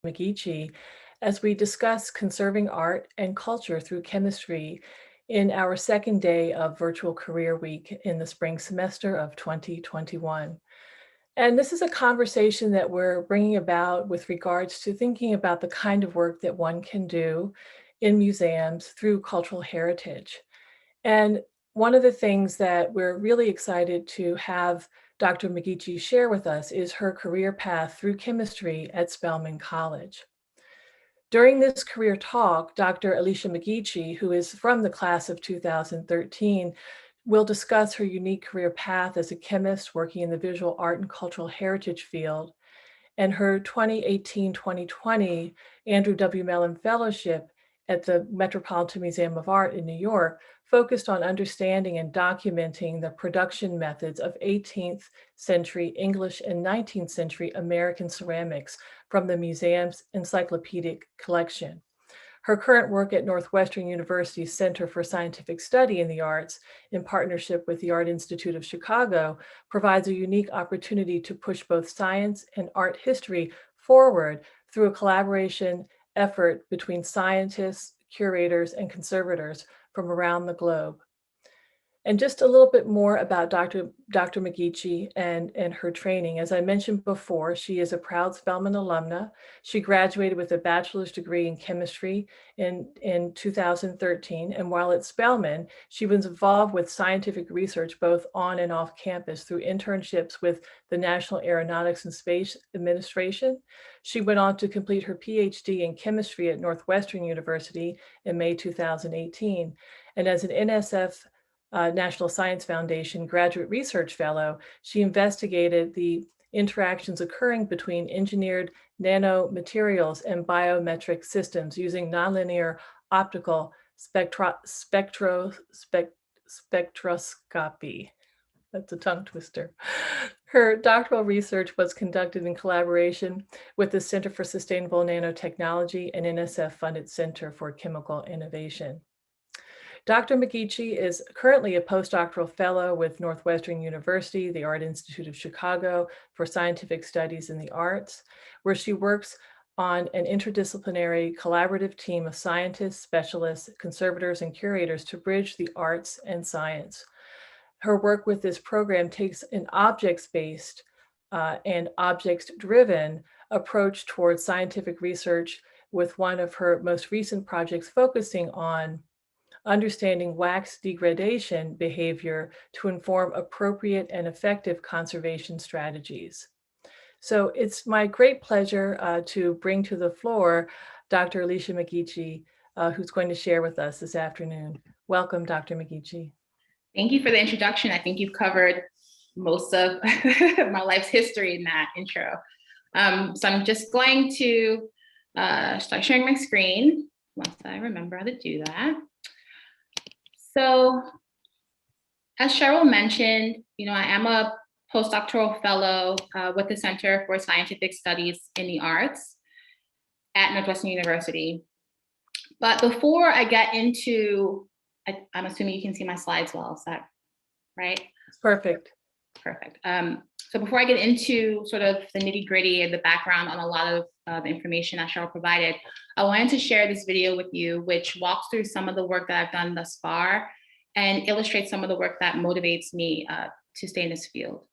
McGeachy as we discuss conserving art and culture through chemistry in our second day of Virtual Career Week in the spring semester of 2021. And this is a conversation that we're bringing about with regards to thinking about the kind of work that one can do in museums through cultural heritage. And one of the things that we're really excited to have Dr. McGeachy share with us is her career path through chemistry at Spelman College. During this career talk, Dr. Alicia McGeachy, who is from the class of 2013, will discuss her unique career path as a chemist working in the visual art and cultural heritage field, and her 2018-2020 Andrew W. Mellon Fellowship at the Metropolitan Museum of Art in New York focused on understanding and documenting the production methods of 18th century English and 19th century American ceramics from the museum's encyclopedic collection. Her current work at Northwestern University's Center for Scientific Study in the Arts, in partnership with the Art Institute of Chicago, provides a unique opportunity to push both science and art history forward through a collaboration effort between scientists, curators, and conservators from around the globe. And just a little bit more about Dr. McGeachy and her training. As I mentioned before, she is a proud Spelman alumna. She graduated with a bachelor's degree in chemistry in 2013. And while at Spelman, she was involved with scientific research both on and off campus through internships with the National Aeronautics and Space Administration. She went on to complete her PhD in chemistry at Northwestern University in May 2018. And as an NSF National Science Foundation Graduate Research Fellow, she investigated the interactions occurring between engineered nanomaterials and biometric systems using nonlinear optical spectroscopy. That's a tongue twister. Her doctoral research was conducted in collaboration with the Center for Sustainable Nanotechnology and NSF-funded Center for Chemical Innovation. Dr. McGeachy is currently a postdoctoral fellow with Northwestern University, the Art Institute of Chicago for Scientific Studies in the Arts, where she works on an interdisciplinary collaborative team of scientists, specialists, conservators, and curators to bridge the arts and science. Her work with this program takes an objects-based and objects-driven approach towards scientific research, with one of her most recent projects focusing on understanding wax degradation behavior to inform appropriate and effective conservation strategies. So it's my great pleasure to bring to the floor Dr. Alicia McGeachy, who's going to share with us this afternoon. Welcome, Dr. McGeachy. Thank you for the introduction. I think you've covered most of my life's history in that intro. So I'm just going to start sharing my screen once I remember how to do that. So as Cheryl mentioned, I am a postdoctoral fellow with the Center for Scientific Studies in the Arts at Northwestern University. But before I get into, I'm assuming you can see my slides well, is that right? Perfect. Perfect. So before I get into sort of the nitty gritty and the background on a lot of the information that Cheryl provided, I wanted to share this video with you, which walks through some of the work that I've done thus far and illustrates some of the work that motivates me to stay in this field.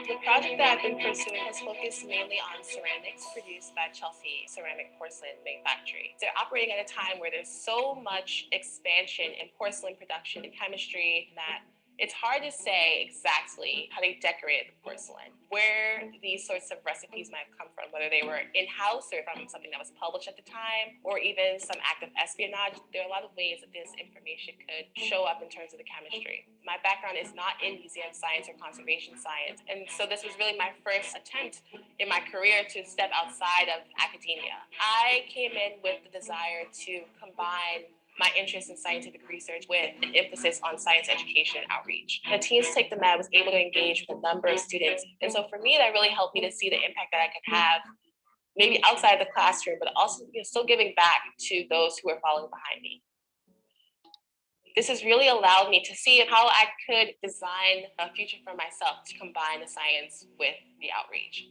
The project that I've been pursuing has focused mainly on ceramics produced by Chelsea Ceramic Porcelain Manufactory. They're operating at a time where there's so much expansion in porcelain production and chemistry that it's hard to say exactly how they decorated the porcelain, where these sorts of recipes might have come from, whether they were in-house or from something that was published at the time, or even some act of espionage. There are a lot of ways that this information could show up in terms of the chemistry. My background is not in museum science or conservation science, and so this was really my first attempt in my career to step outside of academia. I came in with the desire to combine my interest in scientific research with an emphasis on science education and outreach. The Teens Take the Med was able to engage with a number of students. And so for me, that really helped me to see the impact that I could have maybe outside the classroom, but also still giving back to those who are following behind me. This has really allowed me to see how I could design a future for myself to combine the science with the outreach.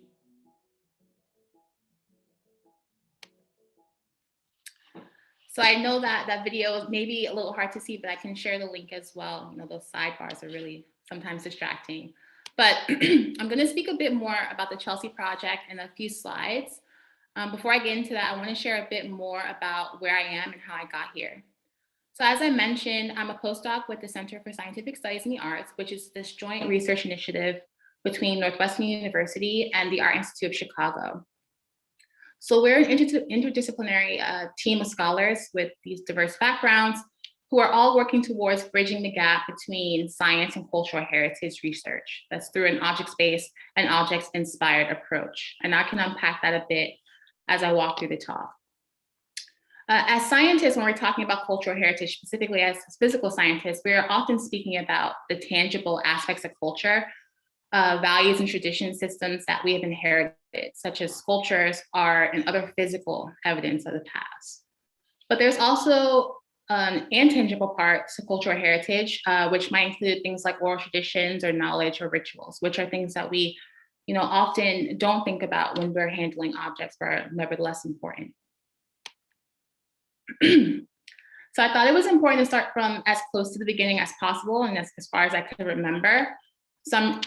So I know that that video may be a little hard to see, but I can share the link as well. You know, those sidebars are really sometimes distracting. But I'm going to speak a bit more about the Chelsea project in a few slides. Before I get into that, I want to share a bit more about where I am and how I got here. So as I mentioned, I'm a postdoc with the Center for Scientific Studies in the Arts, which is this joint research initiative between Northwestern University and the Art Institute of Chicago. So we're an interdisciplinary team of scholars with these diverse backgrounds who are all working towards bridging the gap between science and cultural heritage research. That's through an object-based and objects-inspired approach. And I can unpack that a bit as I walk through the talk. As scientists, when we're talking about cultural heritage, specifically as physical scientists, we are often speaking about the tangible aspects of culture, values and tradition systems that we have inherited, such as sculptures, art, and other physical evidence of the past. But there's also an intangible part to cultural heritage, which might include things like oral traditions or knowledge or rituals, which are things that we often don't think about when we're handling objects, but are nevertheless important. So I thought it was important to start from as close to the beginning as possible and as far as I could remember. So I'm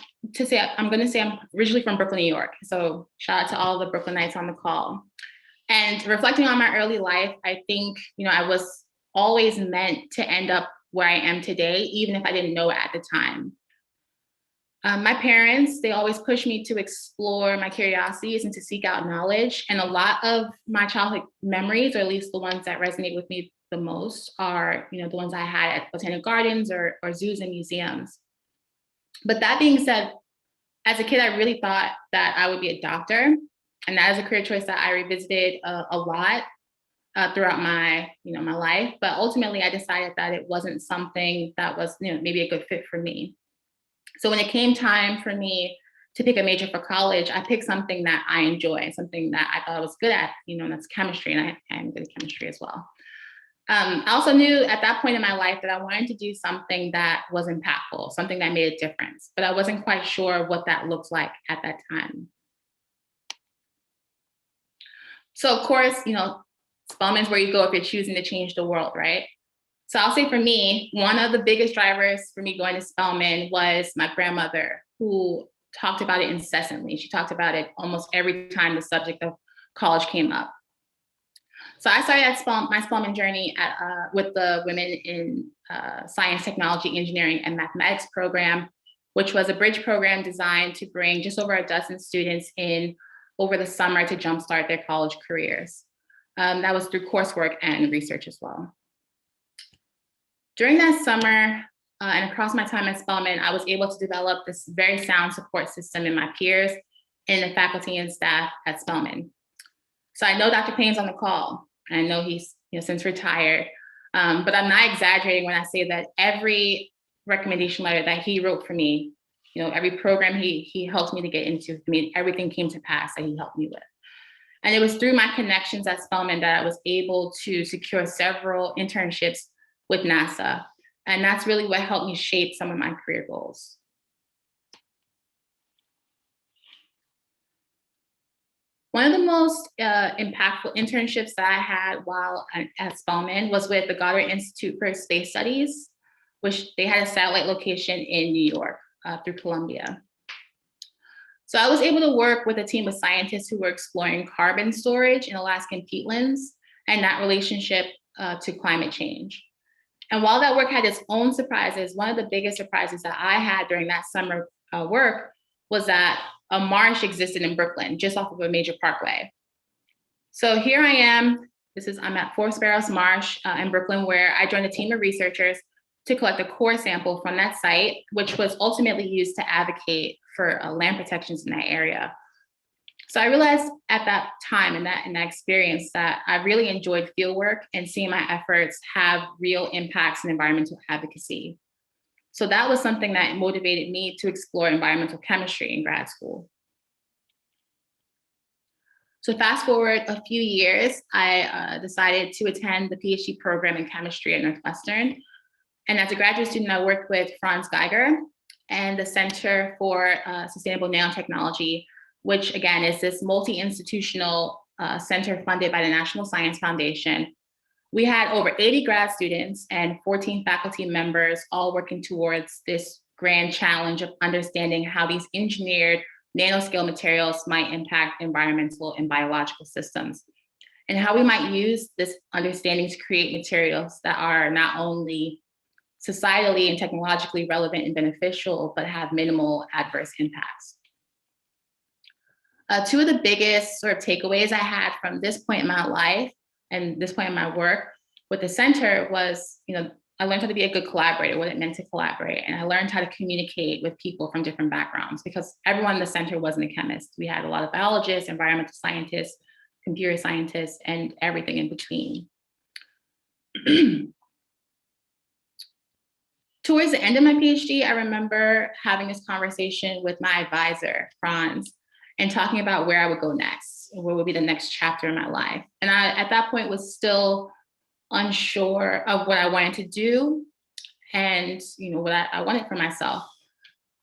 going to say I'm originally from Brooklyn, New York. So shout out to all the Brooklynites on the call. And reflecting on my early life, I think, I was always meant to end up where I am today, even if I didn't know it at the time. My parents, they always pushed me to explore my curiosities and to seek out knowledge. And a lot of my childhood memories, or at least the ones that resonate with me the most, are the ones I had at botanic gardens or zoos and museums. But that being said, as a kid, I really thought that I would be a doctor. And that is a career choice that I revisited a lot throughout my life. But ultimately, I decided that it wasn't something that was maybe a good fit for me. So when it came time for me to pick a major for college, I picked something that I enjoy, something that I thought I was good at, and that's chemistry, and I am good at chemistry as well. I also knew at that point in my life that I wanted to do something that was impactful, something that made a difference, but I wasn't quite sure what that looked like at that time. So of course, Spelman's where you go if you're choosing to change the world, right? So I'll say for me, one of the biggest drivers for me going to Spelman was my grandmother, who talked about it incessantly. She talked about it almost every time the subject of college came up. So I started my Spelman journey with the Women in Science, Technology, Engineering, and Mathematics program, which was a bridge program designed to bring just over a dozen students in over the summer to jumpstart their college careers. That was through coursework and research as well. During that summer and across my time at Spelman, I was able to develop this very sound support system in my peers and the faculty and staff at Spelman. So I know Dr. Payne's on the call. I know he's since retired, but I'm not exaggerating when I say that every recommendation letter that he wrote for me, every program he helped me to get into, everything came to pass that he helped me with. And it was through my connections at Spelman that I was able to secure several internships with NASA. And that's really what helped me shape some of my career goals. One of the most impactful internships that I had while at Spelman was with the Goddard Institute for Space Studies, which they had a satellite location in New York through Columbia. So I was able to work with a team of scientists who were exploring carbon storage in Alaskan peatlands and that relationship to climate change. And while that work had its own surprises, one of the biggest surprises that I had during that summer work was that a marsh existed in Brooklyn, just off of a major parkway. So here I am, I'm at Four Sparrows Marsh in Brooklyn, where I joined a team of researchers to collect a core sample from that site, which was ultimately used to advocate for land protections in that area. So I realized at that time in that experience that I really enjoyed fieldwork and seeing my efforts have real impacts in environmental advocacy. So that was something that motivated me to explore environmental chemistry in grad school. So fast forward a few years, I decided to attend the PhD program in chemistry at Northwestern. And as a graduate student, I worked with Franz Geiger and the Center for Sustainable Nanotechnology, which again is this multi-institutional center funded by the National Science Foundation. We had over 80 grad students and 14 faculty members all working towards this grand challenge of understanding how these engineered nanoscale materials might impact environmental and biological systems, and how we might use this understanding to create materials that are not only societally and technologically relevant and beneficial, but have minimal adverse impacts. Two of the biggest sort of takeaways I had from this point in my life and this point in my work with the center was, I learned how to be a good collaborator, what it meant to collaborate. And I learned how to communicate with people from different backgrounds, because everyone in the center wasn't a chemist. We had a lot of biologists, environmental scientists, computer scientists, and everything in between. Towards the end of my PhD, I remember having this conversation with my advisor, Franz, and talking about where I would go next, what would be the next chapter in my life. And I, at that point, was still unsure of what I wanted to do and what I wanted for myself.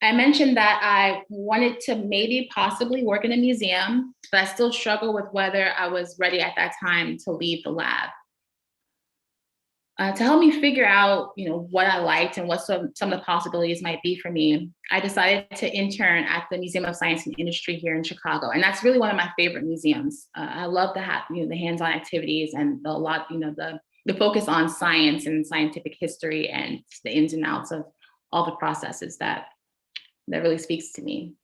I mentioned that I wanted to maybe possibly work in a museum, but I still struggled with whether I was ready at that time to leave the lab. To help me figure out, what I liked and what some of the possibilities might be for me, I decided to intern at the Museum of Science and Industry here in Chicago, and that's really one of my favorite museums. I love the hands-on activities and the focus on science and scientific history and the ins and outs of all the processes that really speaks to me.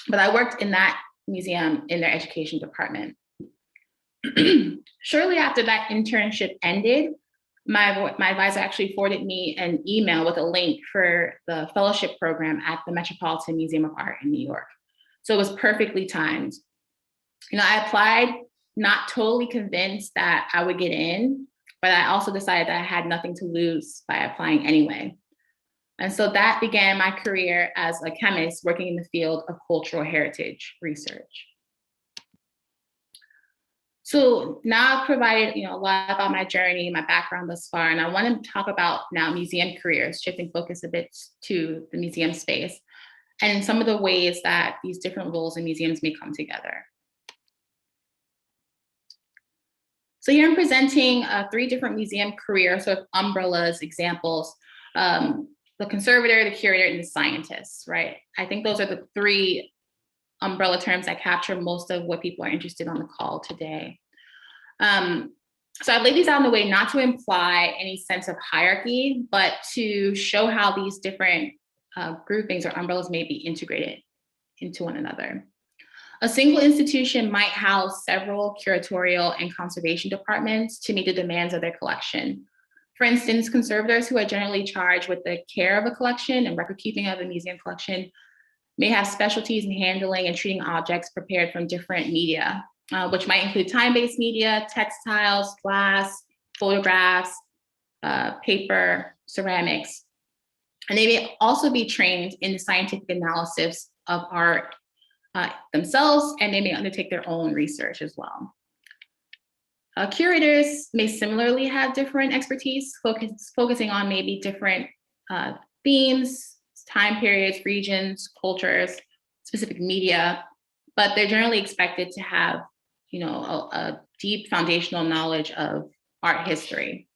But I worked in that museum in their education department. Shortly after that internship ended, my advisor actually forwarded me an email with a link for the fellowship program at the Metropolitan Museum of Art in New York. So it was perfectly timed. I applied, not totally convinced that I would get in, but I also decided that I had nothing to lose by applying anyway. And so that began my career as a chemist working in the field of cultural heritage research. So now I've provided a lot about my journey, my background thus far, and I want to talk about now museum careers, shifting focus a bit to the museum space and some of the ways that these different roles in museums may come together. So here I'm presenting 3 different museum career sort of umbrellas, examples, the conservator, the curator, and the scientist, right? I think those are the 3 umbrella terms that capture most of what people are interested on the call today. So I've laid these out in a way not to imply any sense of hierarchy, but to show how these different groupings or umbrellas may be integrated into one another. A single institution might house several curatorial and conservation departments to meet the demands of their collection. For instance, conservators, who are generally charged with the care of a collection and record keeping of a museum collection, may have specialties in handling and treating objects prepared from different media, which might include time-based media, textiles, glass, photographs, paper, ceramics. And they may also be trained in the scientific analysis of art themselves, and they may undertake their own research as well. Curators may similarly have different expertise, focusing on maybe different themes, time periods, regions, cultures, specific media, but they're generally expected to have, a deep foundational knowledge of art history.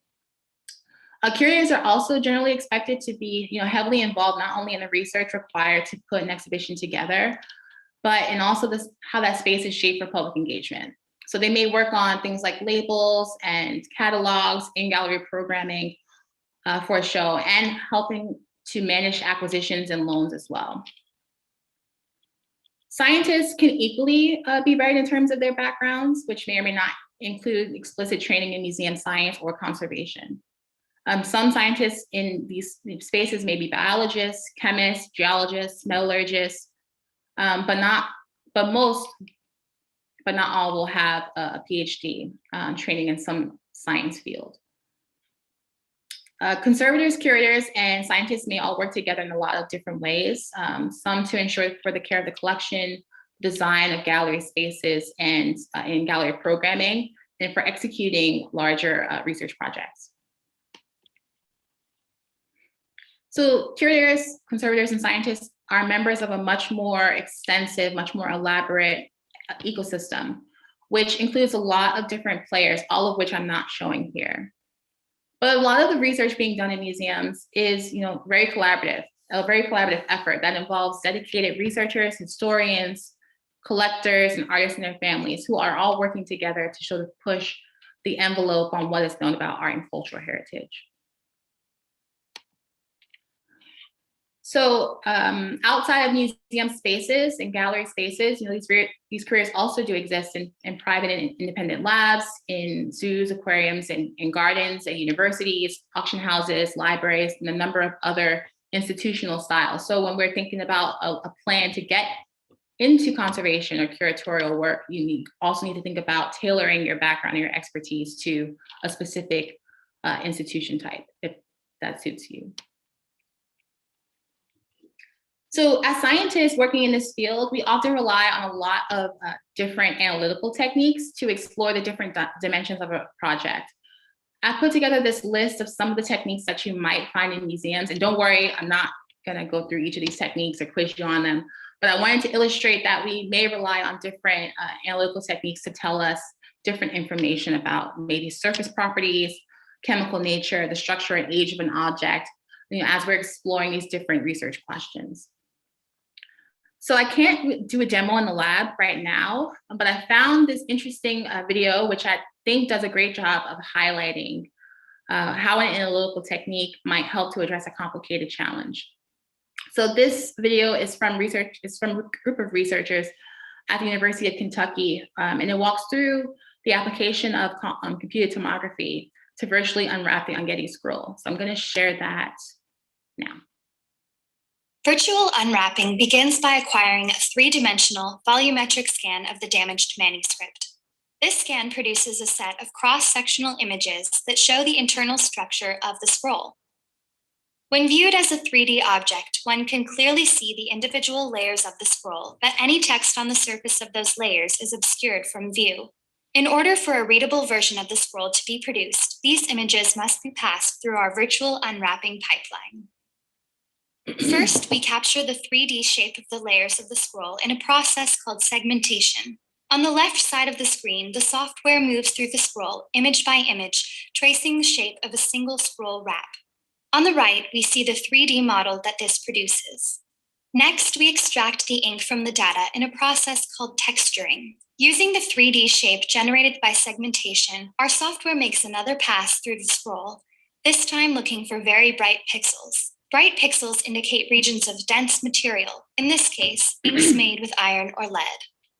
Curators are also generally expected to be, heavily involved not only in the research required to put an exhibition together, but in also how that space is shaped for public engagement. So they may work on things like labels and catalogs, in-gallery programming for a show, and helping to manage acquisitions and loans as well. Scientists can equally be varied in terms of their backgrounds, which may or may not include explicit training in museum science or conservation. Some scientists in these spaces may be biologists, chemists, geologists, metallurgists, but not all will have a PhD training in some science field. Conservators, curators, and scientists may all work together in a lot of different ways, some to ensure for the care of the collection, design of gallery spaces, and in gallery programming, and for executing larger research projects. So curators, conservators, and scientists are members of a much more extensive, much more elaborate ecosystem, which includes a lot of different players, all of which I'm not showing here. But a lot of the research being done in museums is, very collaborative, a very collaborative effort that involves dedicated researchers, historians, collectors, and artists and their families who are all working together to sort of push the envelope on what is known about art and cultural heritage. So outside of museum spaces and gallery spaces, these careers also do exist in private and independent labs, in zoos, aquariums, and gardens, at universities, auction houses, libraries, and a number of other institutional styles. So when we're thinking about a plan to get into conservation or curatorial work, you also need to think about tailoring your background and your expertise to a specific institution type, if that suits you. So as scientists working in this field, we often rely on a lot of different analytical techniques to explore the different dimensions of a project. I put together this list of some of the techniques that you might find in museums. And don't worry, I'm not gonna go through each of these techniques or quiz you on them, but I wanted to illustrate that we may rely on different analytical techniques to tell us different information about maybe surface properties, chemical nature, the structure and age of an object, as we're exploring these different research questions. So I can't do a demo in the lab right now, but I found this interesting video, which I think does a great job of highlighting how an analytical technique might help to address a complicated challenge. So this video is from a group of researchers at the University of Kentucky, and it walks through the application of computed tomography to virtually unwrap the Getty scroll. So I'm going to share that now. Virtual unwrapping begins by acquiring a three-dimensional volumetric scan of the damaged manuscript. This scan produces a set of cross-sectional images that show the internal structure of the scroll. When viewed as a 3D object, one can clearly see the individual layers of the scroll, but any text on the surface of those layers is obscured from view. In order for a readable version of the scroll to be produced, these images must be passed through our virtual unwrapping pipeline. First, we capture the 3D shape of the layers of the scroll in a process called segmentation. On the left side of the screen, the software moves through the scroll, image by image, tracing the shape of a single scroll wrap. On the right, we see the 3D model that this produces. Next, we extract the ink from the data in a process called texturing. Using the 3D shape generated by segmentation, our software makes another pass through the scroll, this time looking for very bright pixels. Bright pixels indicate regions of dense material, in this case, inks made with iron or lead.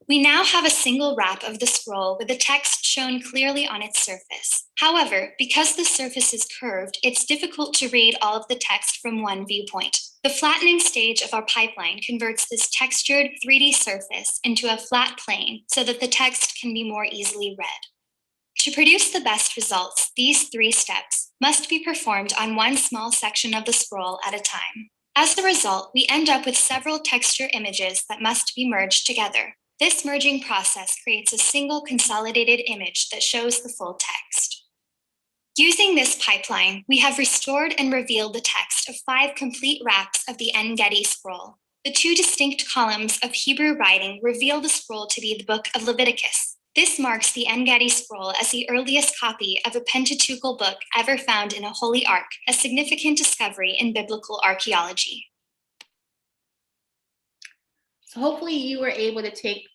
We now have a single wrap of the scroll with the text shown clearly on its surface. However, because the surface is curved, it's difficult to read all of the text from one viewpoint. The flattening stage of our pipeline converts this textured 3D surface into a flat plane so that the text can be more easily read. To produce the best results, these 3 steps must be performed on one small section of the scroll at a time. As a result, we end up with several texture images that must be merged together. This merging process creates a single consolidated image that shows the full text. Using this pipeline, we have restored and revealed the text of 5 complete wraps of the Getty scroll. The 2 distinct columns of Hebrew writing reveal the scroll to be the book of Leviticus. This marks the Getty scroll as the earliest copy of a Pentateuchal book ever found in a holy ark, a significant discovery in biblical archaeology. So hopefully you were able to take,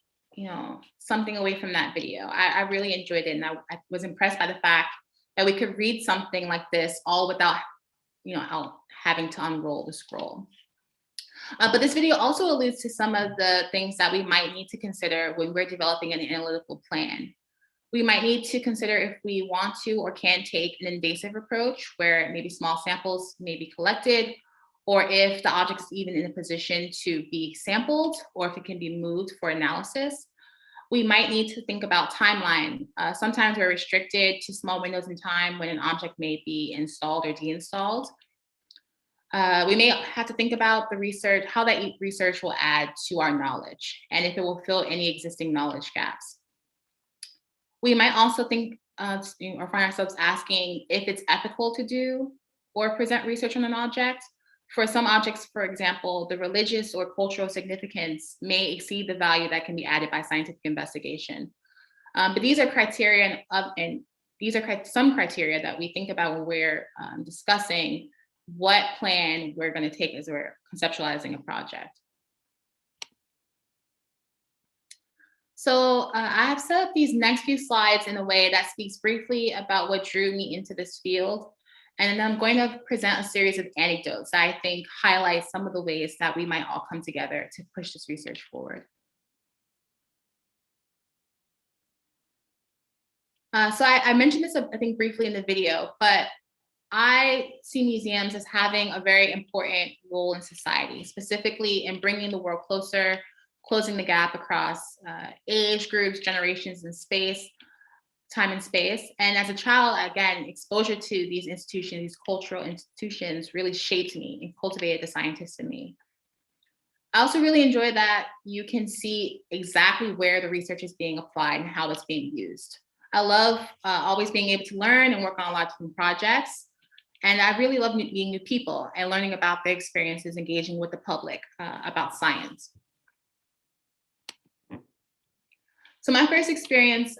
something away from that video. I really enjoyed it, and I was impressed by the fact that we could read something like this all without, having to unroll the scroll. But this video also alludes to some of the things that we might need to consider when we're developing an analytical plan. We might need to consider if we want to or can take an invasive approach where maybe small samples may be collected, or if the object is even in a position to be sampled, or if it can be moved for analysis. We might need to think about timeline. Sometimes we're restricted to small windows in time when an object may be installed or deinstalled. We may have to think about the research, how that research will add to our knowledge, and if it will fill any existing knowledge gaps. We might also think or find ourselves asking if it's ethical to do or present research on an object. For some objects, for example, the religious or cultural significance may exceed the value that can be added by scientific investigation. But these are criteria some criteria that we think about when we're discussing what plan we're going to take as we're conceptualizing a project. So I have set up these next few slides in a way that speaks briefly about what drew me into this field. And then I'm going to present a series of anecdotes that I think highlight some of the ways that we might all come together to push this research forward. So I mentioned this, I think, briefly in the video, but I see museums as having a very important role in society, specifically in bringing the world closer, closing the gap across age groups, generations, and space, time and space. And as a child, again, exposure to these institutions, these cultural institutions, really shaped me and cultivated the scientist in me. I also really enjoy that you can see exactly where the research is being applied and how it's being used. I love always being able to learn and work on a lot of different projects. And I really love meeting new people and learning about their experiences, engaging with the public about science. So my first experience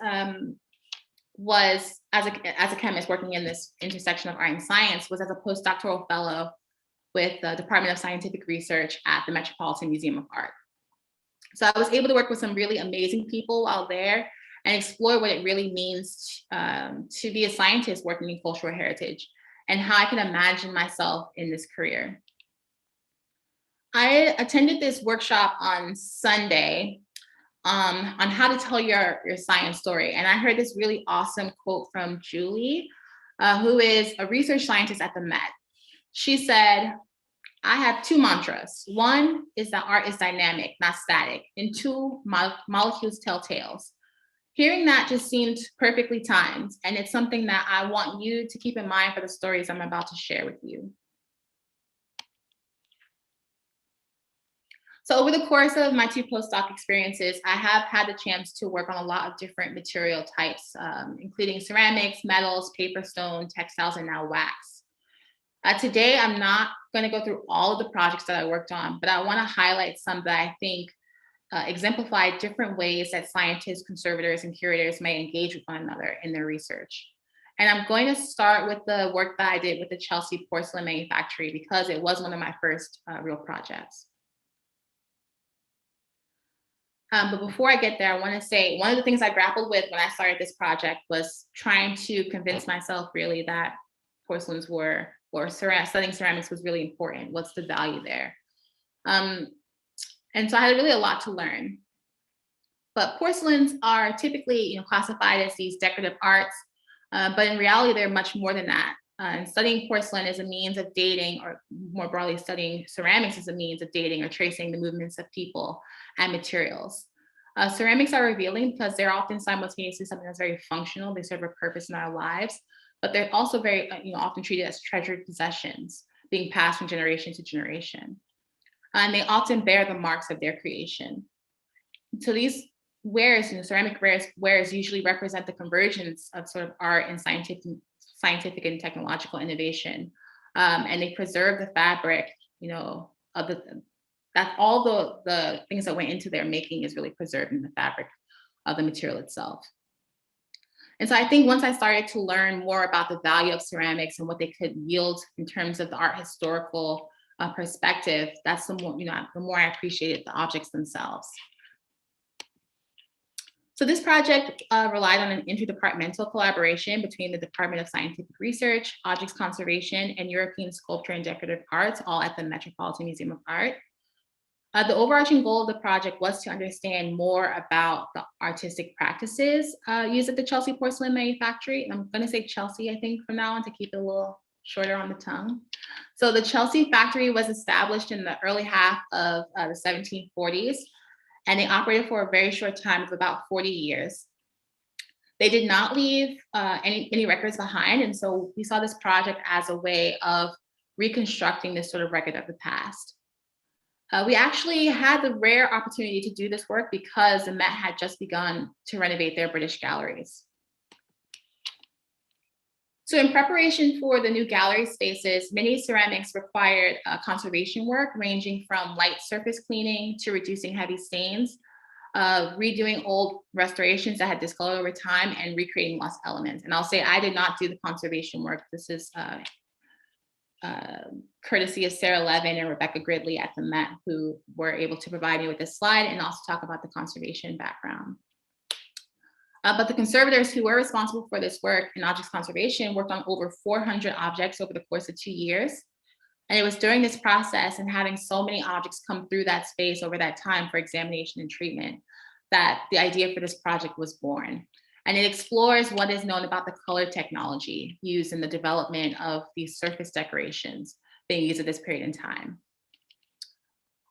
was as a chemist working in this intersection of art and science was as a postdoctoral fellow with the Department of Scientific Research at the Metropolitan Museum of Art. So I was able to work with some really amazing people while there and explore what it really means to be a scientist working in cultural heritage and how I can imagine myself in this career. I attended this workshop on Sunday on how to tell your science story. And I heard this really awesome quote from Julie, who is a research scientist at the Met. She said, I have two mantras. One is that art is dynamic, not static. And two, molecules tell tales. Hearing that just seemed perfectly timed. And it's something that I want you to keep in mind for the stories I'm about to share with you. So over the course of my two postdoc experiences, I have had the chance to work on a lot of different material types, including ceramics, metals, paper, stone, textiles, and now wax. Today, I'm not going to go through all of the projects that I worked on, but I want to highlight some that I think exemplify different ways that scientists, conservators, and curators may engage with one another in their research. And I'm going to start with the work that I did with the Chelsea Porcelain Manufactory because it was one of my first real projects. But before I get there, I want to say one of the things I grappled with when I started this project was trying to convince myself really that porcelains were, or studying ceramics was really important. What's the value there? And so I had really a lot to learn. But porcelains are typically classified as these decorative arts, but in reality, they're much more than that. And studying porcelain is a means of dating, or more broadly, studying ceramics is a means of dating or tracing the movements of people and materials. Ceramics are revealing because they're often simultaneously something that's very functional. They serve a purpose in our lives, but they're also very often treated as treasured possessions, being passed from generation to generation. And they often bear the marks of their creation. So these wares, ceramic wares usually represent the convergence of sort of art and scientific and technological innovation. And they preserve the fabric, of that all the things that went into their making is really preserved in the fabric of the material itself. And so I think once I started to learn more about the value of ceramics and what they could yield in terms of the art historical perspective, that's the more I appreciated the objects themselves. So this project relied on an interdepartmental collaboration between the Department of Scientific Research, Objects Conservation, and European Sculpture and Decorative Arts, all at the Metropolitan Museum of Art. The overarching goal of the project was to understand more about the artistic practices used at the Chelsea Porcelain Manufactory. And I'm going to say Chelsea, I think, from now on to keep it a little shorter on the tongue. So the Chelsea factory was established in the early half of the 1740s, and they operated for a very short time of about 40 years. They did not leave any records behind, and so we saw this project as a way of reconstructing this sort of record of the past. We actually had the rare opportunity to do this work because the Met had just begun to renovate their British galleries. So in preparation for the new gallery spaces, many ceramics required conservation work ranging from light surface cleaning to reducing heavy stains, redoing old restorations that had discolored over time, and recreating lost elements. And I'll say I did not do the conservation work. This is courtesy of Sarah Levin and Rebecca Gridley at the Met, who were able to provide me with this slide and also talk about the conservation background. But the conservators who were responsible for this work in objects conservation worked on over 400 objects over the course of 2 years. And it was during this process and having so many objects come through that space over that time for examination and treatment that the idea for this project was born. And it explores what is known about the color technology used in the development of these surface decorations being used at this period in time.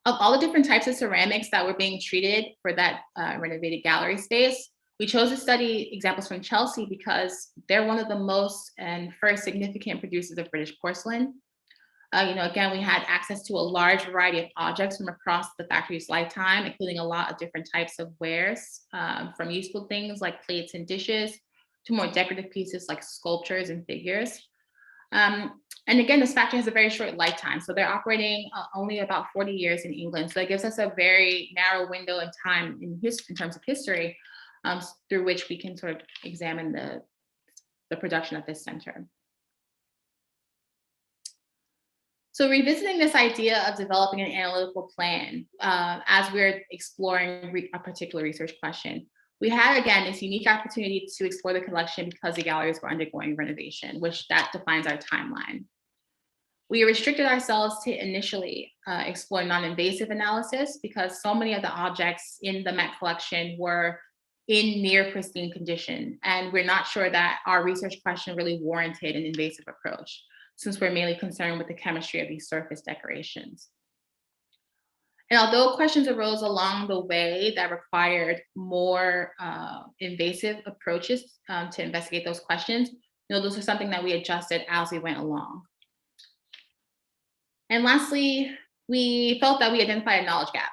Of all the different types of ceramics that were being treated for that renovated gallery space, we chose to study examples from Chelsea because they're one of the most and first significant producers of British porcelain. Again, we had access to a large variety of objects from across the factory's lifetime, including a lot of different types of wares, from useful things like plates and dishes to more decorative pieces like sculptures and figures. And again, this factory has a very short lifetime, so they're operating only about 40 years in England. So it gives us a very narrow window in time in terms of history, through which we can sort of examine the production at this center. So revisiting this idea of developing an analytical plan as we're exploring a particular research question, we had, again, this unique opportunity to explore the collection because the galleries were undergoing renovation, which that defines our timeline. We restricted ourselves to initially explore non-invasive analysis because so many of the objects in the Met collection were in near pristine condition. And we're not sure that our research question really warranted an invasive approach, since we're mainly concerned with the chemistry of these surface decorations. And although questions arose along the way that required more invasive approaches to investigate those questions, those are something that we adjusted as we went along. And lastly, we felt that we identified a knowledge gap.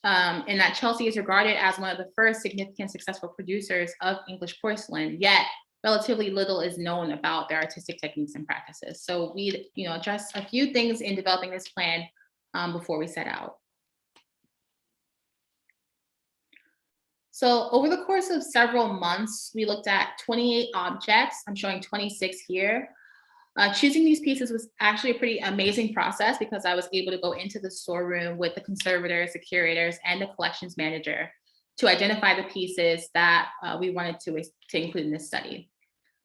And that Chelsea is regarded as one of the first significant successful producers of English porcelain, yet relatively little is known about their artistic techniques and practices. So we addressed a few things in developing this plan before we set out. So over the course of several months, we looked at 28 objects. I'm showing 26 here. Choosing these pieces was actually a pretty amazing process because I was able to go into the storeroom with the conservators, the curators, and the collections manager to identify the pieces that we wanted to include in this study.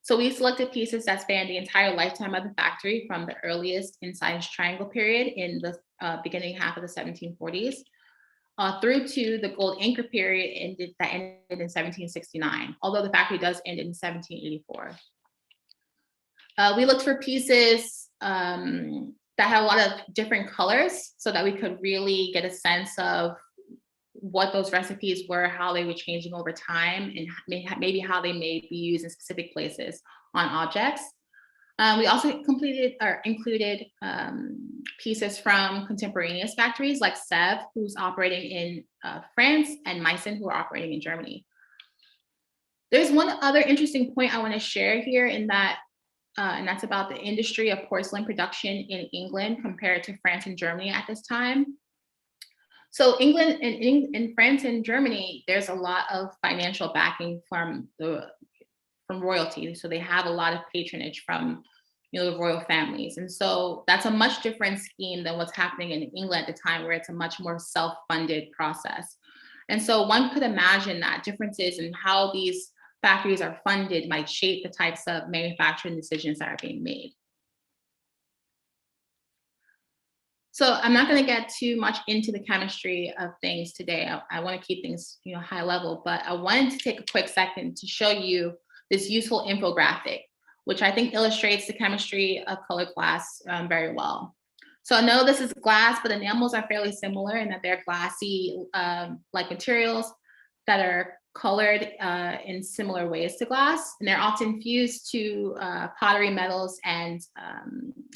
So we selected pieces that span the entire lifetime of the factory from the earliest incised triangle period in the beginning half of the 1740s through to the gold anchor period that ended in 1769, although the factory does end in 1784. We looked for pieces that had a lot of different colors so that we could really get a sense of what those recipes were, how they were changing over time, and maybe how they may be used in specific places on objects. We also included pieces from contemporaneous factories like Sèvres, who's operating in France, and Meissen, who are operating in Germany. There's one other interesting point I want to share here in that, and that's about the industry of porcelain production in England compared to France and Germany at this time. So England and in France and Germany, there's a lot of financial backing from royalty. So they have a lot of patronage from the royal families. And so that's a much different scheme than what's happening in England at the time, where it's a much more self-funded process. And so one could imagine that differences in how these factories are funded might shape the types of manufacturing decisions that are being made. So I'm not going to get too much into the chemistry of things today. I want to keep things high level, but I wanted to take a quick second to show you this useful infographic, which I think illustrates the chemistry of colored glass very well. So I know this is glass, but enamels are fairly similar in that they're glassy like materials that are colored in similar ways to glass, and they're often fused to pottery metals and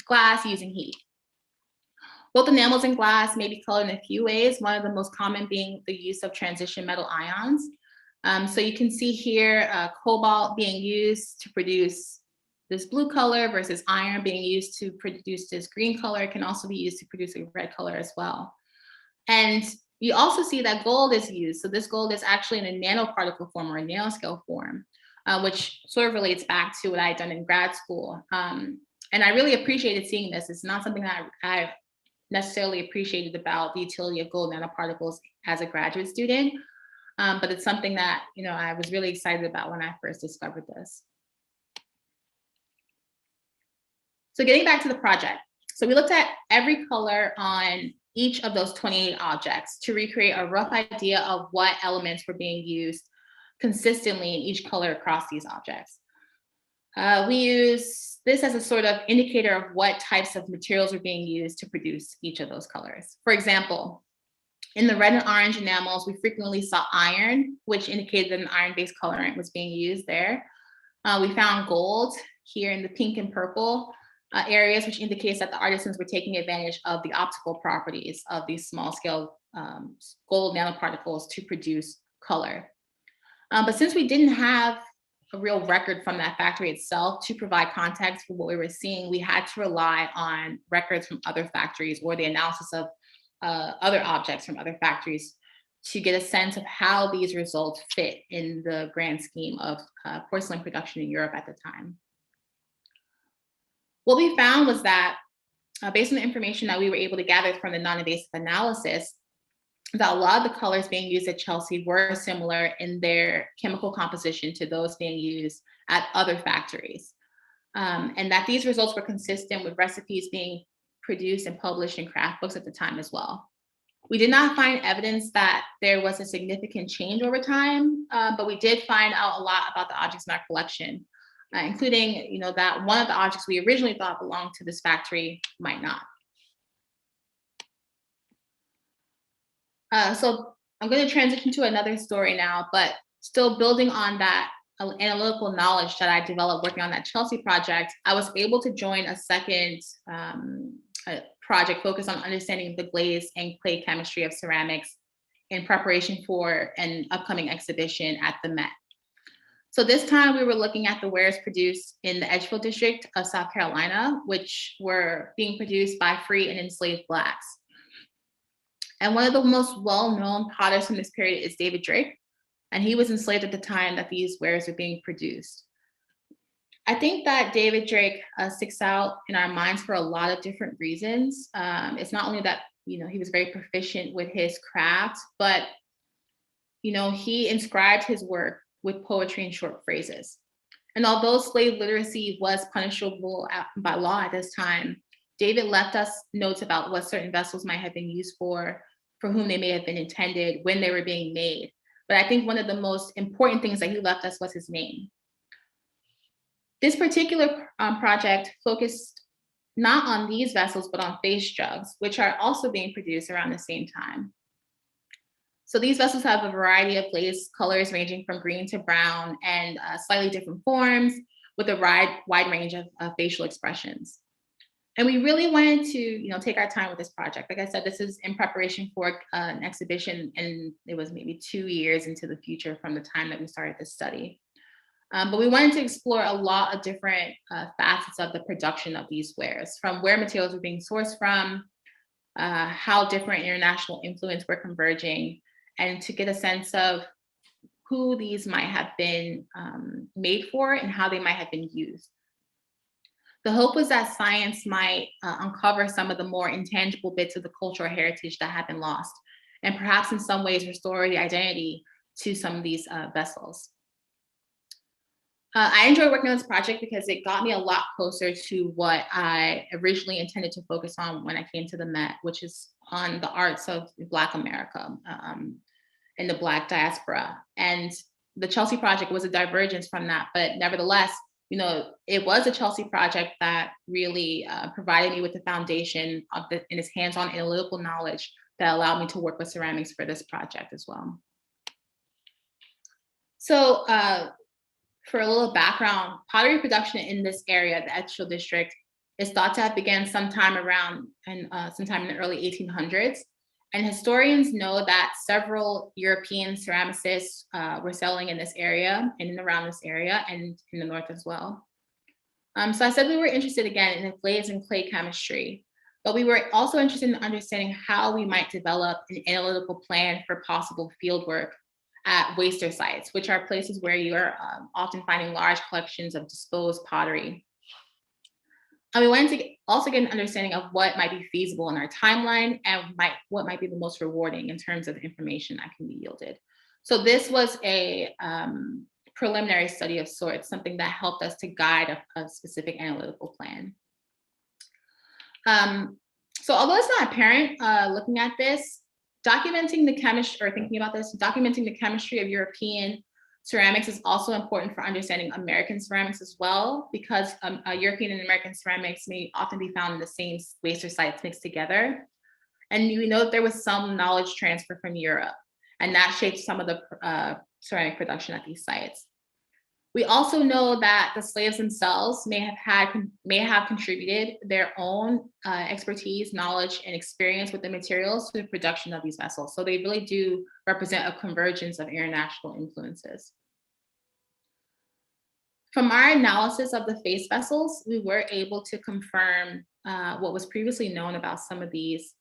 glass using heat. Both enamels and glass may be colored in a few ways, one of the most common being the use of transition metal ions. So you can see here cobalt being used to produce this blue color versus iron being used to produce this green color. It can also be used to produce a red color as well. And you also see that gold is used. So this gold is actually in a nanoparticle form or a nanoscale form, which sort of relates back to what I had done in grad school. And I really appreciated seeing this. It's not something that I necessarily appreciated about the utility of gold nanoparticles as a graduate student, but it's something that, you know, I was really excited about when I first discovered this. So getting back to the project. So we looked at every color on each of those 28 objects to recreate a rough idea of what elements were being used consistently in each color across these objects. We use this as a sort of indicator of what types of materials are being used to produce each of those colors. For example, in the red and orange enamels, we frequently saw iron, which indicated that an iron-based colorant was being used there. We found gold here in the pink and purple areas, which indicates that the artisans were taking advantage of the optical properties of these small-scale gold nanoparticles to produce color. But since we didn't have a real record from that factory itself to provide context for what we were seeing, we had to rely on records from other factories or the analysis of other objects from other factories to get a sense of how these results fit in the grand scheme of porcelain production in Europe at the time. What we found was that based on the information that we were able to gather from the non-invasive analysis, that a lot of the colors being used at Chelsea were similar in their chemical composition to those being used at other factories. And that these results were consistent with recipes being produced and published in craft books at the time as well. We did not find evidence that there was a significant change over time, but we did find out a lot about the objects in our collection, including, you know, that one of the objects we originally thought belonged to this factory might not. So I'm going to transition to another story now, but still building on that analytical knowledge that I developed working on that Chelsea project, I was able to join a second project focused on understanding the glaze and clay chemistry of ceramics in preparation for an upcoming exhibition at the Met. So this time we were looking at the wares produced in the Edgefield district of South Carolina, which were being produced by free and enslaved Blacks. And one of the most well-known potters from this period is David Drake, and he was enslaved at the time that these wares were being produced. I think that David Drake sticks out in our minds for a lot of different reasons. It's not only that, you know, he was very proficient with his craft, but, you know, he inscribed his work with poetry and short phrases. And although slave literacy was punishable by law at this time, David left us notes about what certain vessels might have been used for whom they may have been intended, when they were being made. But I think one of the most important things that he left us was his name. This particular project focused not on these vessels, but on face jugs, which are also being produced around the same time. So these vessels have a variety of glaze colors ranging from green to brown and slightly different forms with a wide range of facial expressions. And we really wanted to, you know, take our time with this project. Like I said, this is in preparation for an exhibition, and it was maybe 2 years into the future from the time that we started this study. But we wanted to explore a lot of different facets of the production of these wares, from where materials were being sourced from, how different international influence were converging, and to get a sense of who these might have been made for and how they might have been used. The hope was that science might uncover some of the more intangible bits of the cultural heritage that had been lost, and perhaps in some ways restore the identity to some of these vessels. I enjoyed working on this project because it got me a lot closer to what I originally intended to focus on when I came to the Met, which is on the arts of Black America and the Black diaspora. And the Chelsea project was a divergence from that, but nevertheless, you know, it was a Chelsea project that really provided me with the foundation of and its hands-on analytical knowledge that allowed me to work with ceramics for this project as well. So for a little background, pottery production in this area, the Edgefield district, is thought to have begun sometime around sometime in the early 1800s. And historians know that several European ceramicists were selling in this area and around this area and in the north as well. So I said we were interested again in the glaze and clay chemistry, but we were also interested in understanding how we might develop an analytical plan for possible fieldwork at waster sites, which are places where you are often finding large collections of disposed pottery. And we wanted to also get an understanding of what might be feasible in our timeline and what might be the most rewarding in terms of the information that can be yielded. So this was a preliminary study of sorts, something that helped us to guide a specific analytical plan. So although it's not apparent looking at this, documenting the chemistry, or thinking about this, documenting the chemistry of European ceramics is also important for understanding American ceramics as well, because European and American ceramics may often be found in the same waster sites mixed together. And we know that there was some knowledge transfer from Europe, and that shaped some of the ceramic production at these sites. We also know that the slaves themselves may have contributed their own expertise, knowledge, and experience with the materials to the production of these vessels. So they really do represent a convergence of international influences. From our analysis of the face vessels, we were able to confirm what was previously known about some of these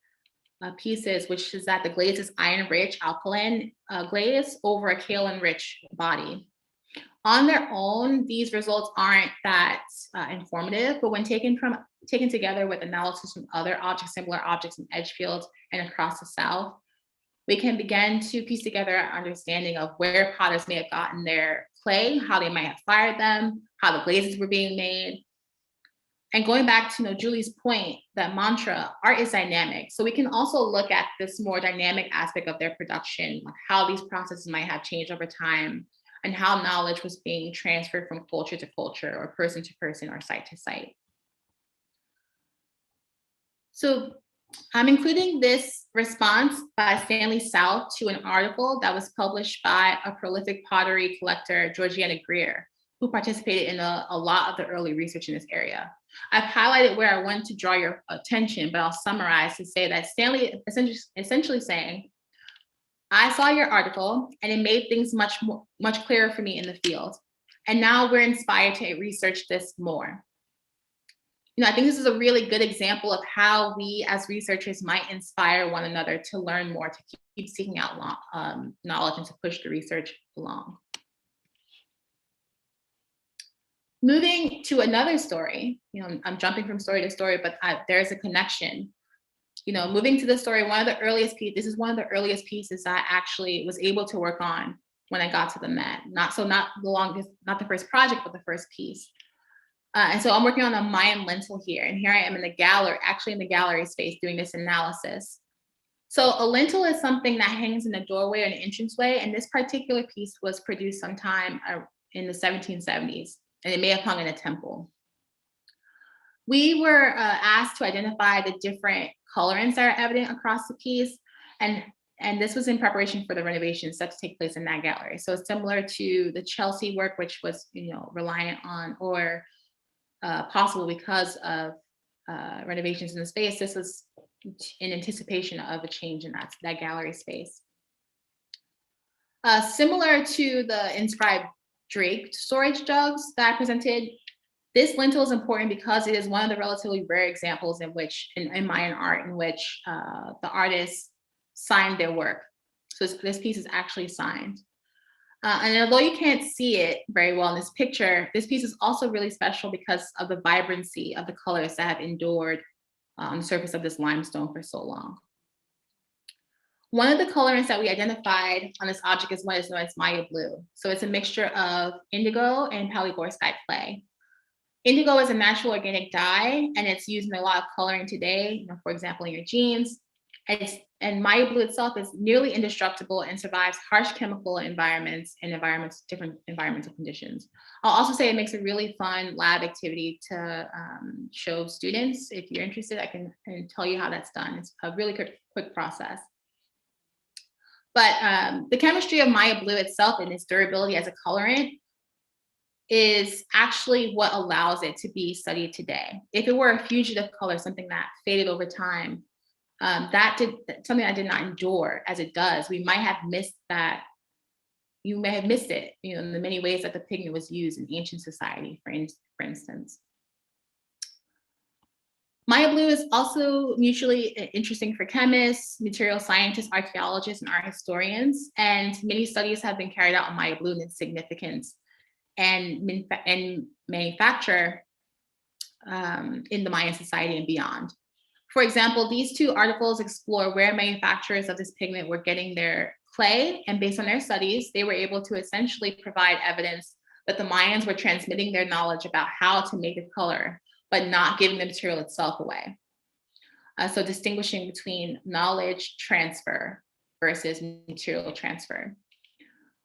pieces, which is that the glaze is iron-rich alkaline glaze over a kaolin-rich body. On their own, these results aren't that informative, but when taken together with analysis from other objects, similar objects in Edgefield and across the South, we can begin to piece together an understanding of where potters may have gotten their clay, how they might have fired them, how the glazes were being made. And going back to Julie's point, that mantra, art is dynamic. So we can also look at this more dynamic aspect of their production, how these processes might have changed over time, and how knowledge was being transferred from culture to culture, or person to person, or site to site. So I'm including this response by Stanley South to an article that was published by a prolific pottery collector, Georgiana Greer, who participated in a lot of the early research in this area. I've highlighted where I want to draw your attention, but I'll summarize to say that Stanley essentially saying, I saw your article and it made things much clearer for me in the field. And now we're inspired to research this more. I think this is a really good example of how we as researchers might inspire one another to learn more, to keep seeking out knowledge and to push the research along. Moving to another story, I'm jumping from story to story, but there's a connection. Moving to the story, this is one of the earliest pieces I actually was able to work on when I got to the Met. Not the first project, but the first piece. And so I'm working on a Mayan lentil here. And here I am in the gallery space doing this analysis. So a lentil is something that hangs in the doorway or an entranceway. And this particular piece was produced sometime in the 1770s, and it may have hung in a temple. We were asked to identify the different colorants that are evident across the piece. And this was in preparation for the renovations that take place in that gallery. So it's similar to the Chelsea work, which was, reliant on or possible because of renovations in the space. This was in anticipation of a change in that gallery space. Similar to the inscribed draped storage jugs that I presented, this lentil is important because it is one of the relatively rare examples in Mayan art in which the artists signed their work. So this piece is actually signed. And although you can't see it very well in this picture, this piece is also really special because of the vibrancy of the colors that have endured on the surface of this limestone for so long. One of the colorants that we identified on this object is what is known as Maya blue. So it's a mixture of indigo and palygorskite clay. Indigo is a natural organic dye, and it's used in a lot of coloring today, for example, in your jeans. And Maya blue itself is nearly indestructible and survives harsh chemical environments and different environmental conditions. I'll also say it makes a really fun lab activity to show students. If you're interested, I can tell you how that's done. It's a really quick process. But the chemistry of Maya blue itself and its durability as a colorant is actually what allows it to be studied today. If it were a fugitive color, something that faded over time, something that did not endure as it does, we might have missed that. You may have missed it, in the many ways that the pigment was used in ancient society, for instance. Maya blue is also mutually interesting for chemists, material scientists, archaeologists, and art historians. And many studies have been carried out on Maya blue and its significance and manufacture in the Mayan society and beyond. For example, these two articles explore where manufacturers of this pigment were getting their clay, and based on their studies, they were able to essentially provide evidence that the Mayans were transmitting their knowledge about how to make the color, but not giving the material itself away. So distinguishing between knowledge transfer versus material transfer.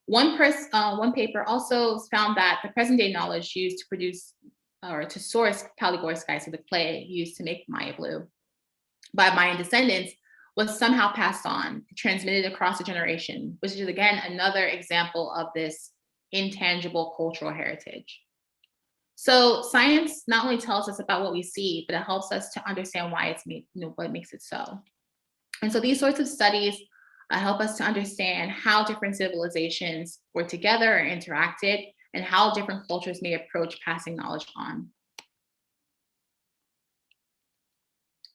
One paper also found that the present day knowledge used to produce or to source palygorskite, so the clay used to make Maya blue, by Mayan descendants was somehow passed on, transmitted across a generation, which is again another example of this intangible cultural heritage. So science not only tells us about what we see, but it helps us to understand why it's made, what makes it so. And so these sorts of studies help us to understand how different civilizations were together or interacted, and how different cultures may approach passing knowledge on.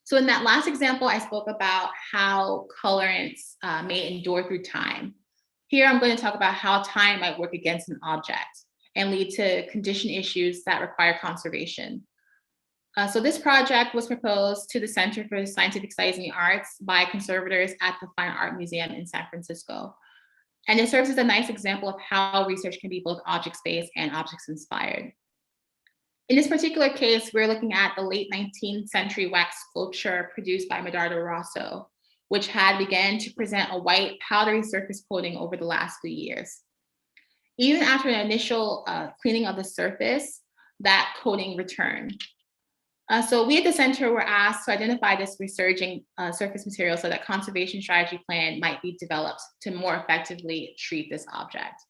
So in that last example, I spoke about how colorants may endure through time. Here, I'm going to talk about how time might work against an object and lead to condition issues that require conservation. So this project was proposed to the Center for Scientific Studies in the Arts by conservators at the Fine Art Museum in San Francisco. And it serves as a nice example of how research can be both object-based and objects-inspired. In this particular case, we're looking at the late 19th century wax sculpture produced by Medardo Rosso, which had begun to present a white powdery surface coating over the last few years. Even after an initial cleaning of the surface, that coating returned. So we at the center were asked to identify this resurging surface material so that conservation strategy plan might be developed to more effectively treat this object.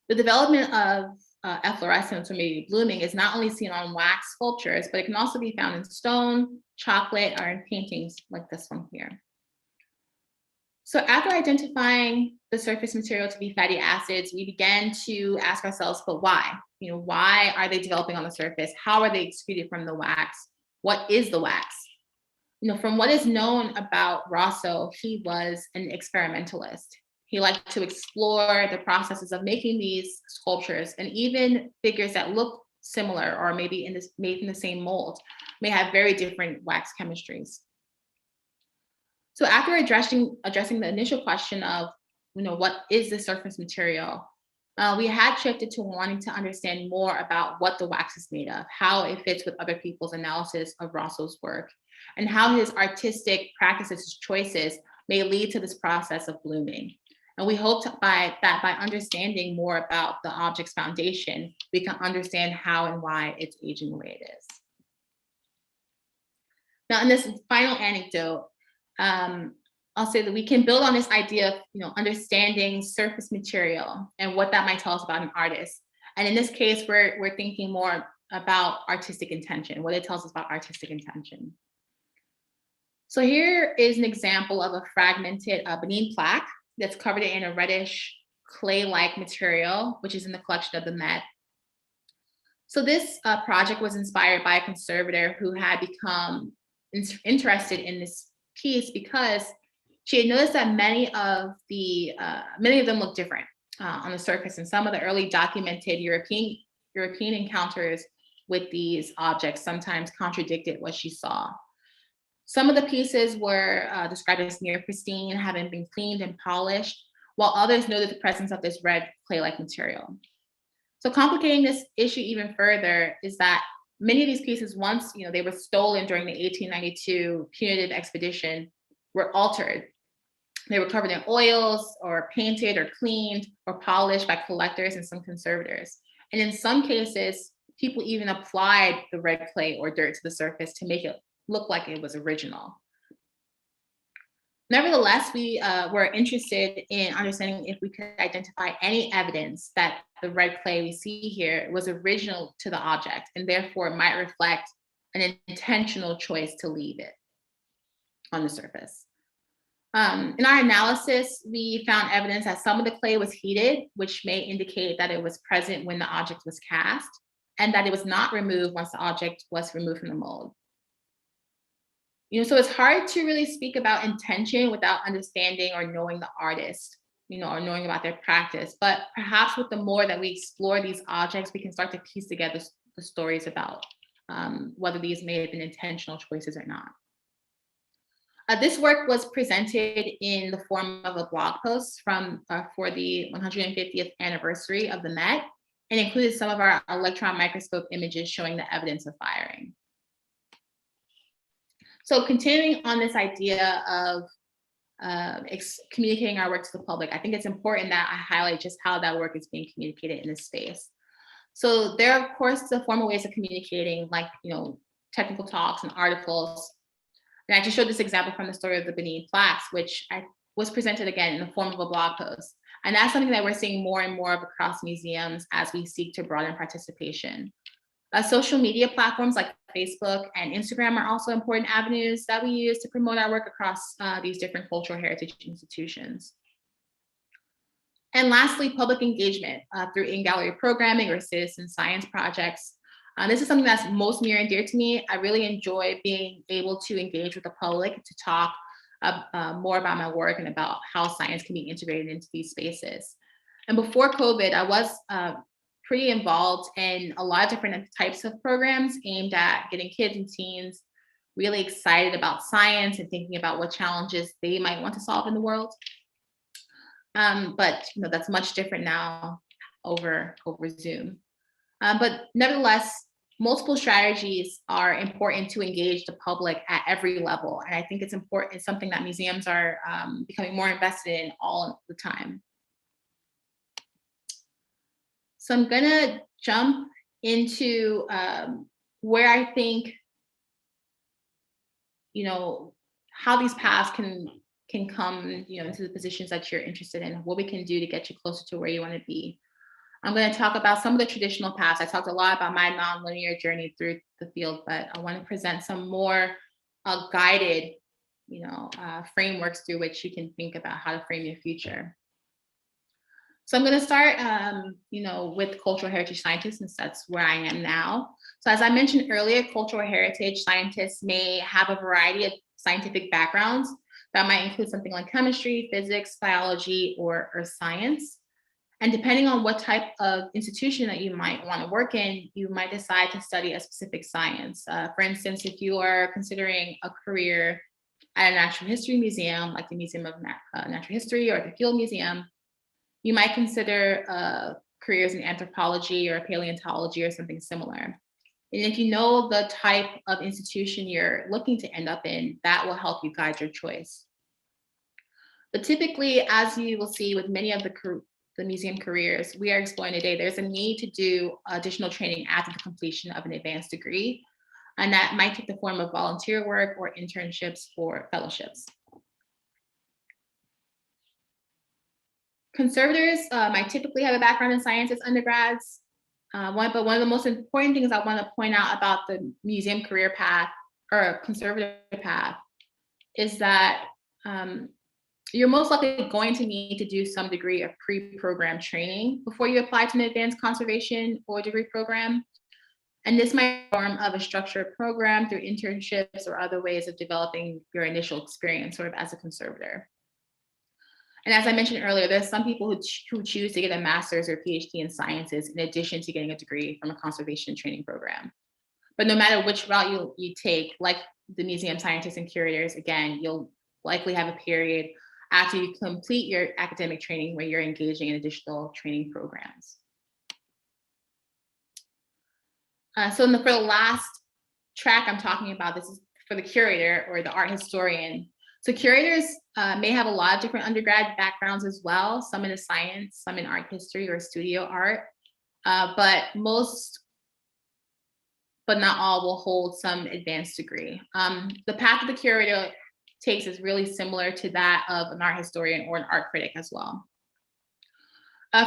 The development of efflorescence, or maybe blooming, is not only seen on wax sculptures, but it can also be found in stone, chocolate, or in paintings like this one here. So after identifying the surface material to be fatty acids, we began to ask ourselves, but why? Why are they developing on the surface? How are they excreted from the wax? What is the wax? From what is known about Rosso, he was an experimentalist. He liked to explore the processes of making these sculptures, and even figures that look similar or maybe made in the same mold may have very different wax chemistries. So after addressing the initial question of, what is the surface material, we had shifted to wanting to understand more about what the wax is made of, how it fits with other people's analysis of Rosso's work, and how his artistic practices, his choices, may lead to this process of blooming. And we hope by understanding more about the object's foundation, we can understand how and why it's aging the way it is. Now, in this final anecdote, I'll say that we can build on this idea of understanding surface material and what that might tell us about an artist. And in this case, we're thinking more about artistic intention, what it tells us about artistic intention. So here is an example of a fragmented Benin plaque that's covered in a reddish clay-like material, which is in the collection of the Met. So this project was inspired by a conservator who had become interested in this piece because she had noticed that many of them look different on the surface, and some of the early documented European encounters with these objects sometimes contradicted what she saw. Some of the pieces were described as near pristine, having been cleaned and polished, while others noted the presence of this red clay-like material. So complicating this issue even further is that many of these pieces, once they were stolen during the 1892 punitive expedition, were altered. They were covered in oils or painted or cleaned or polished by collectors and some conservators. And in some cases, people even applied the red clay or dirt to the surface to make it look like it was original. Nevertheless, we were interested in understanding if we could identify any evidence that the red clay we see here was original to the object and therefore might reflect an intentional choice to leave it on the surface. In our analysis, we found evidence that some of the clay was heated, which may indicate that it was present when the object was cast, and that it was not removed once the object was removed from the mold. So it's hard to really speak about intention without understanding or knowing the artist, or knowing about their practice. But perhaps with the more that we explore these objects, we can start to piece together the stories about whether these may have been intentional choices or not. This work was presented in the form of a blog post for the 150th anniversary of the Met, and included some of our electron microscope images showing the evidence of firing. So continuing on this idea of communicating our work to the public, I think it's important that I highlight just how that work is being communicated in this space. So there are, of course, the formal ways of communicating, like, technical talks and articles. And I just showed this example from the story of the Benin plaques, which was presented again in the form of a blog post. And that's something that we're seeing more and more of across museums as we seek to broaden participation. Social media platforms like Facebook and Instagram are also important avenues that we use to promote our work across these different cultural heritage institutions. And lastly, public engagement through in-gallery programming or citizen science projects. This is something that's most near and dear to me. I really enjoy being able to engage with the public to talk more about my work and about how science can be integrated into these spaces. And before COVID, I was pretty involved in a lot of different types of programs aimed at getting kids and teens really excited about science and thinking about what challenges they might want to solve in the world. But that's much different now over Zoom. But nevertheless, multiple strategies are important to engage the public at every level. And I think it's important. It's something that museums are becoming more invested in all the time. So I'm gonna jump into where I think, how these paths can come, into the positions that you're interested in, what we can do to get you closer to where you want to be. I'm going to talk about some of the traditional paths. I talked a lot about my nonlinear journey through the field, but I want to present some more guided, frameworks through which you can think about how to frame your future. So I'm going to start, with cultural heritage scientists, since that's where I am now. So as I mentioned earlier, cultural heritage scientists may have a variety of scientific backgrounds that might include something like chemistry, physics, biology, or earth science. And depending on what type of institution that you might want to work in, you might decide to study a specific science. For instance, if you are considering a career at a natural history museum, like the Museum of Natural History or the Field Museum, you might consider careers in anthropology or paleontology or something similar. And if you know the type of institution you're looking to end up in, that will help you guide your choice. But typically, as you will see with many of the museum careers we are exploring today, there's a need to do additional training after the completion of an advanced degree. And that might take the form of volunteer work or internships or fellowships. Conservators might typically have a background in science as undergrads. But one of the most important things I want to point out about the museum career path or conservator path is that you're most likely going to need to do some degree of pre-program training before you apply to an advanced conservation or degree program. And this might form of a structured program through internships or other ways of developing your initial experience sort of as a conservator. And as I mentioned earlier, there's some people who choose to get a master's or PhD in sciences in addition to getting a degree from a conservation training program. But no matter which route you take, like the museum scientists and curators, again, you'll likely have a period after you complete your academic training where you're engaging in additional training programs. For the last track I'm talking about, this is for the curator or the art historian. So curators may have a lot of different undergrad backgrounds as well, some in science, some in art history or studio art, but not all will hold some advanced degree. The path of the curator takes is really similar to that of an art historian or an art critic as well.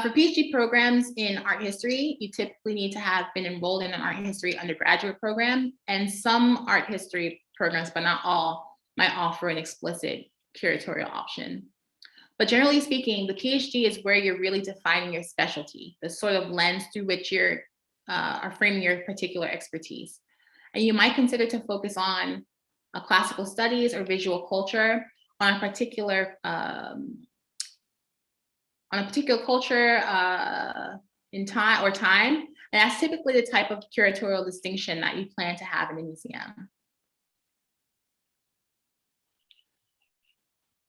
For PhD programs in art history, you typically need to have been enrolled in an art history undergraduate program, and some art history programs, but not all, might offer an explicit curatorial option. But generally speaking, the PhD is where you're really defining your specialty, the sort of lens through which you are framing your particular expertise. And you might consider to focus on classical studies or visual culture on a particular culture in time. And that's typically the type of curatorial distinction that you plan to have in a museum.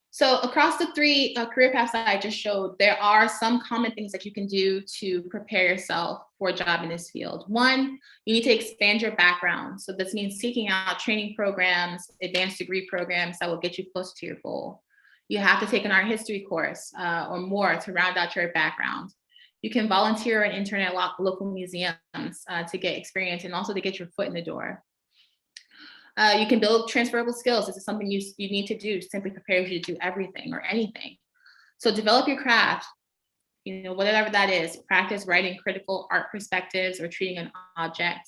So across the three career paths that I just showed, there are some common things that you can do to prepare yourself for a job in this field. One, you need to expand your background. So this means seeking out training programs, advanced degree programs that will get you close to your goal. You have to take an art history course or more to round out your background. You can volunteer and intern at local museums to get experience and also to get your foot in the door. You can build transferable skills. This is something you need to do, simply prepares you to do everything or anything. So develop your craft, whatever that is. Practice writing critical art perspectives or treating an object.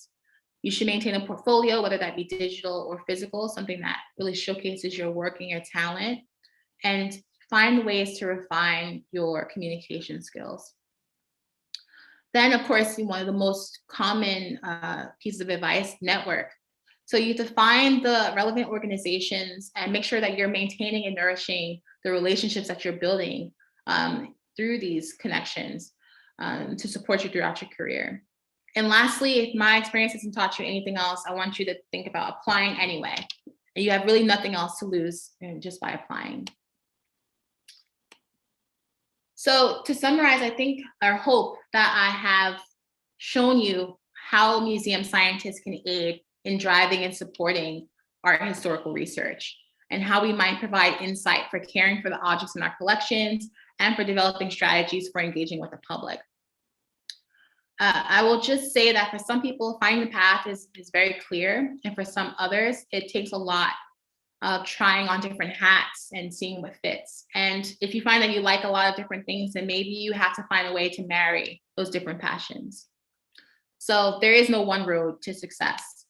You should maintain a portfolio, whether that be digital or physical, something that really showcases your work and your talent, and find ways to refine your communication skills. Then, of course, one of the most common pieces of advice, network. So you have to find the relevant organizations and make sure that you're maintaining and nourishing the relationships that you're building through these connections to support you throughout your career. And lastly, if my experience hasn't taught you anything else, I want you to think about applying anyway. And you have really nothing else to lose just by applying. So to summarize, I think or hope that I have shown you how museum scientists can aid in driving and supporting art historical research, and how we might provide insight for caring for the objects in our collections and for developing strategies for engaging with the public. I will just say that for some people, finding the path is very clear, and for some others, it takes a lot of trying on different hats and seeing what fits. And if you find that you like a lot of different things, then maybe you have to find a way to marry those different passions. So there is no one road to success.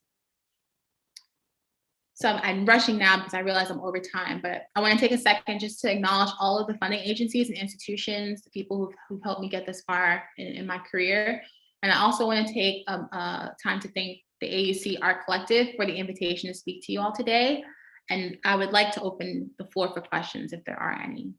So I'm rushing now because I realize I'm over time, but I want to take a second just to acknowledge all of the funding agencies and institutions, the people who've helped me get this far in my career. And I also want to take time to thank the AUC Art Collective for the invitation to speak to you all today. And I would like to open the floor for questions if there are any.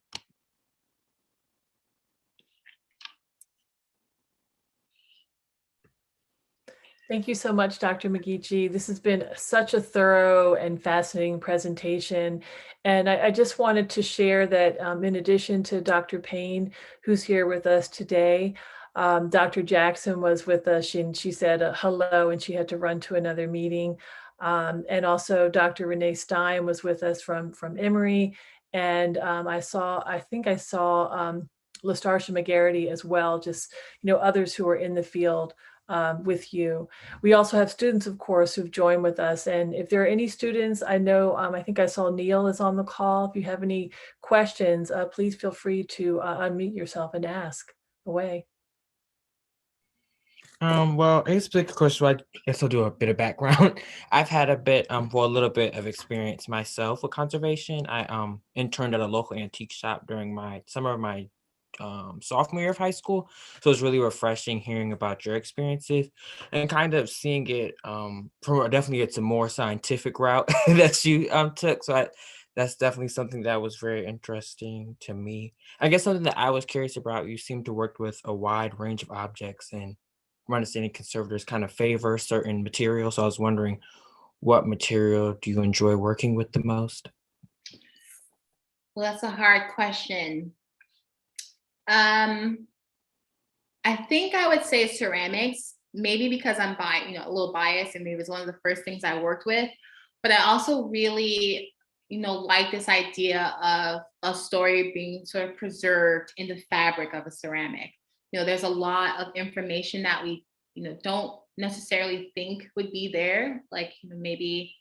Thank you so much, Dr. McGeachy. This has been such a thorough and fascinating presentation. And I just wanted to share that in addition to Dr. Payne, who's here with us today, Dr. Jackson was with us and she said hello and she had to run to another meeting. And also Dr. Renee Stein was with us from Emory. And I think I saw Alicia McGeachy as well, just, others who are in the field with you. We also have students, of course, who've joined with us. And if there are any students, I know, I think I saw Neil is on the call. If you have any questions, please feel free to unmute yourself and ask away. Well, I guess a particular question, I guess I'll do a bit of background. I've had a little bit of experience myself with conservation. I interned at a local antique shop during my summer of my sophomore year of high school. So it's really refreshing hearing about your experiences and kind of seeing it from definitely it's a more scientific route that you took. So that's definitely something that was very interesting to me. I guess something that I was curious about, you seem to work with a wide range of objects, and from my understanding, conservators kind of favor certain materials. So I was wondering, what material do you enjoy working with the most? Well, that's a hard question. I think I would say ceramics, maybe because I'm a little biased and maybe it was one of the first things I worked with, but I also really, like this idea of a story being sort of preserved in the fabric of a ceramic. There's a lot of information that we, don't necessarily think would be there. Like, maybe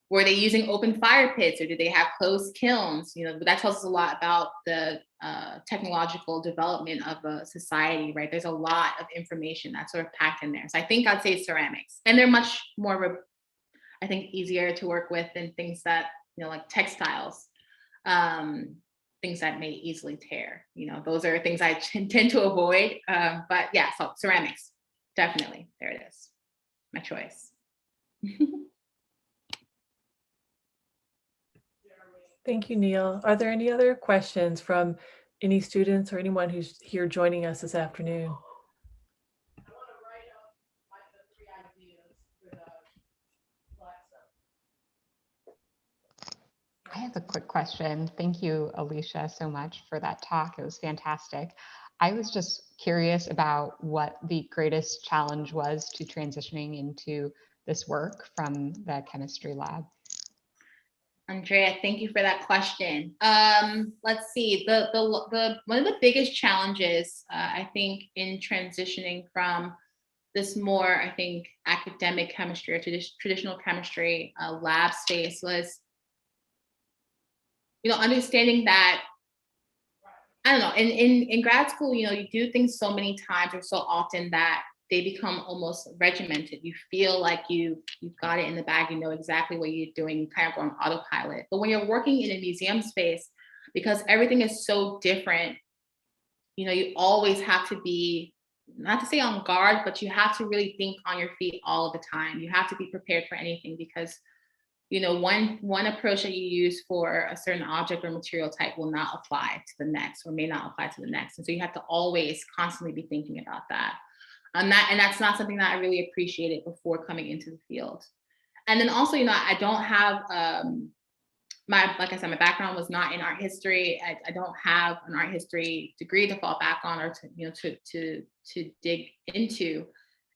were they using open fire pits or did they have closed kilns? But that tells us a lot about the technological development of a society, right? There's a lot of information that's sort of packed in there. So I think I'd say ceramics, and they're much more, I think, easier to work with than things that, like textiles, things that may easily tear. Those are things I tend to avoid. But yeah, so ceramics, definitely, there it is, my choice. Thank you, Neil. Are there any other questions from any students or anyone who's here joining us this afternoon? I have a quick question. Thank you, Alicia, so much for that talk. It was fantastic. I was just curious about what the greatest challenge was to transitioning into this work from the chemistry lab. Andrea, thank you for that question. Let's see. The one of the biggest challenges, I think, in transitioning from this more, I think, academic chemistry or traditional chemistry lab space was, understanding that, I don't know, in grad school, you do things so many times or so often that they become almost regimented. You feel like you've got it in the bag, you know exactly what you're doing, you kind of go on autopilot. But when you're working in a museum space, because everything is so different, you always have to be, not to say on guard, but you have to really think on your feet all of the time. You have to be prepared for anything because one approach that you use for a certain object or material type will not apply to the next or may not apply to the next. And so you have to always constantly be thinking about that. And that's not something that I really appreciated before coming into the field. And then also, I don't have like I said, my background was not in art history. I don't have an art history degree to fall back on or to dig into.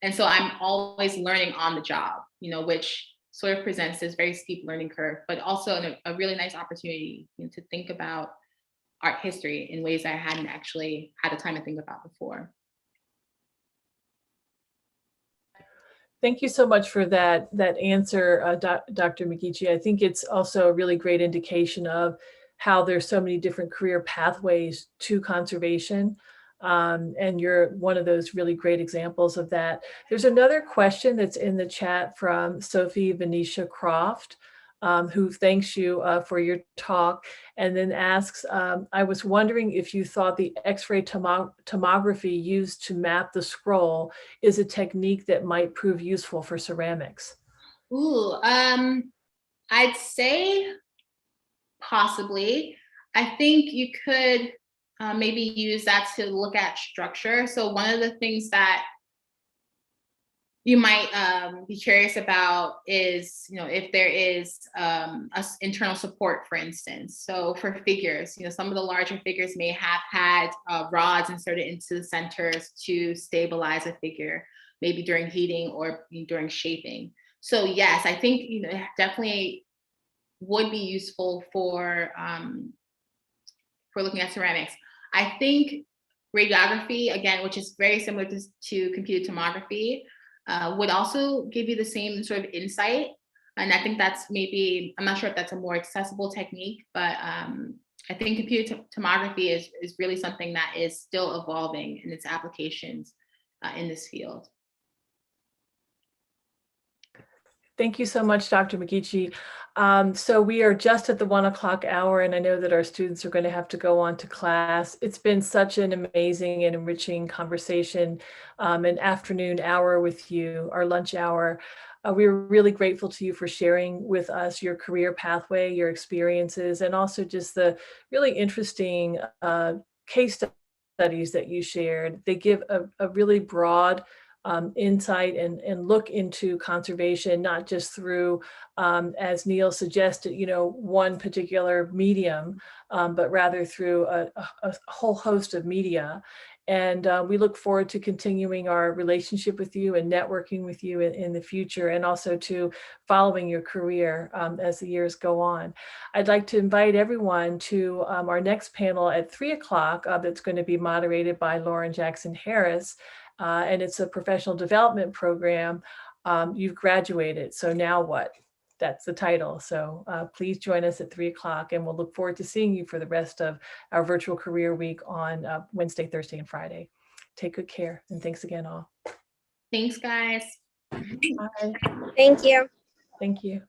And so I'm always learning on the job, which sort of presents this very steep learning curve, but also a really nice opportunity to think about art history in ways I hadn't actually had the time to think about before. Thank you so much for that answer, Dr. McGeachy. I think it's also a really great indication of how there's so many different career pathways to conservation. And you're one of those really great examples of that. There's another question that's in the chat from Sophie Venetia Croft, who thanks you for your talk and then asks, I was wondering if you thought the X-ray tomography used to map the scroll is a technique that might prove useful for ceramics. Ooh, I'd say possibly. I think you could maybe use that to look at structure. So one of the things that you might be curious about is, if there is internal support, for instance. So for figures, some of the larger figures may have had rods inserted into the centers to stabilize a figure, maybe during heating or during shaping. So yes, I think it definitely would be useful for looking at ceramics. I think radiography, again, which is very similar to computed tomography, would also give you the same sort of insight. And I think that's maybe, I'm not sure if that's a more accessible technique, but I think computed tomography is really something that is still evolving in its applications in this field. Thank you so much, Dr. McGeachy. So we are just at the 1 o'clock hour, and I know that our students are going to have to go on to class. It's been such an amazing and enriching conversation, an afternoon hour with you, our lunch hour. We're really grateful to you for sharing with us your career pathway, your experiences, and also just the really interesting case studies that you shared. They give a really broad insight and look into conservation, not just through, as Neil suggested, one particular medium, but rather through a whole host of media. And we look forward to continuing our relationship with you and networking with you in the future, and also to following your career as the years go on. I'd like to invite everyone to our next panel at 3 o'clock that's going to be moderated by Lauren Jackson Harris. And it's a professional development program. You've graduated, so now what? That's the title. So please join us at 3 o'clock, and we'll look forward to seeing you for the rest of our virtual career week on Wednesday, Thursday, and Friday. Take good care, and thanks again all. Thanks, guys. Bye. Thank you. Thank you.